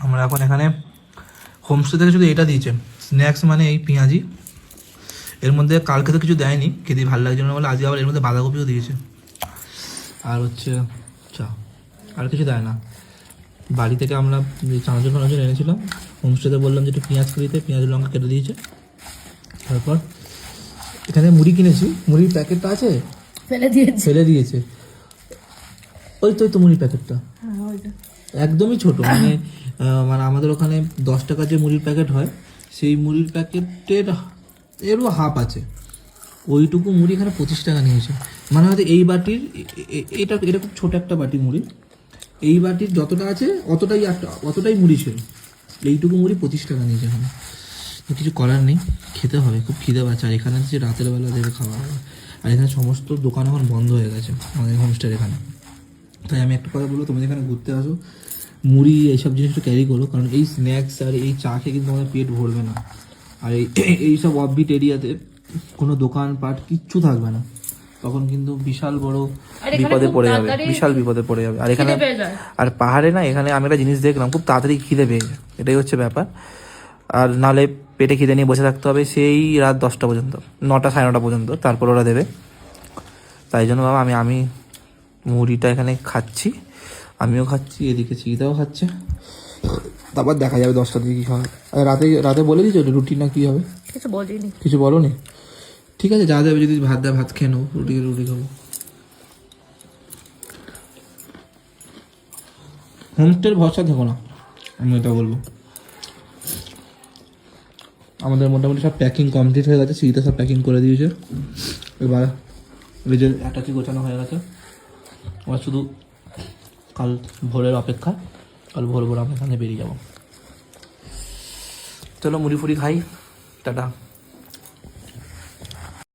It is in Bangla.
আমরা এখন এখানে হোমস্টে থেকে শুধু এটা দিয়েছে স্ন্যাক্স, মানে এই পেঁয়াজি। এর মধ্যে কালকে তো কিছু দেয়নি, খেতে ভালো লাগছে না বলে আজকে আবার এর মধ্যে বাঁধাকপিও দিয়েছে, আর হচ্ছে চা, আর কিছু দেয় না। বাড়ি থেকে আমরা চানাচুর ফানাচুর এনেছিলাম, হোমস্টেতে বললাম যে একটু পেঁয়াজ করে দিতে, পেঁয়াজ লঙ্কা কেটে দিয়েছে। তারপর এখানে মুড়ি কিনেছি, মুড়ির প্যাকেটটা আছে ফেলে দিয়েছে। ওই তো মুড়ির প্যাকেটটা একদমই ছোট, মানে মানে আমাদের ওখানে 10 টাকার যে মুড়ির প্যাকেট হয় সেই মুড়ির প্যাকেটের এরও হাফ আছে, ওইটুকু মুড়ি এখানে 25 টাকা নিয়েছে। মানে হয়তো এই বাটির এটা খুব ছোট একটা বাটি মুড়ি, এই বাটির যতটা আছে অতটাই মুড়ি ছিল, এইটুকু মুড়ি 25 টাকা নিয়েছে এখানে। তো কিছু করার নেই, খেতে হবে, খুব খিদে পাচ্ছে। আর এখানে যে রাতের বেলা দেবে খাওয়া হবে, আর এখানে সমস্ত দোকান এখন বন্ধ হয়ে গেছে আমাদের হোমস্টের এখানে। তাই আমি একটা কথা বলবো, তোমরা যেখানে ঘুরতে আসো মুড়ি এইসব জিনিস একটু ক্যারি করো, কারণ এই স্ন্যাক্স আর এই চা খেয়ে কিন্তু আমাদের পেট ভরবে না। আর এইসব অফবিট এরিয়াতে কোনো দোকানপাট কিচ্ছু থাকবে না, তখন কিন্তু বিশাল বড় বিপদে পড়ে যাবে, বিশাল বিপদে পড়ে যাবে। আর এখানে আর পাহাড়ে না, এখানে আমি একটা জিনিস দেখলাম, খুব তাড়াতাড়ি খিদে পেয়ে যায়, এটাই হচ্ছে ব্যাপার। আর নালে পেটে খিদে নিয়ে বসে থাকতে হবে সেই রাত 10টা পর্যন্ত, 9টা 9:30 পর্যন্ত, তারপর ওরা দেবে। তাই জন্য বাবা আমি মুড়িটা এখানে খাচ্ছি, আমিও খাচ্ছি, এদিকে চিকিতাও খাচ্ছে, তারপর দেখা যাবে 10টার দিকে কী হবে। আর রাতে বলে দিয়েছো রুটি না কী হবে? কিছু বলো নি? ঠিক আছে, যা যাবে, যদি ভাত দেয় ভাত খেয়ে নেবো, রুটি খাবো। হোমস্টের ভরসা থেকো না, আমি এটা বলবো। আমাদের মোটামুটি সব প্যাকিং কমপ্লিট হয়ে গেছে, সিটা সব প্যাকিং করে দিয়েছে। এবার ওই যে অ্যাটাচি গোছানো হয়ে গেছে, আমরা শুধু কাল ভোরের অপেক্ষা, কাল ভোর আমরা এখানে বেরিয়ে যাবো। চলো মুড়ি ফুড়ি খাই, টাটা।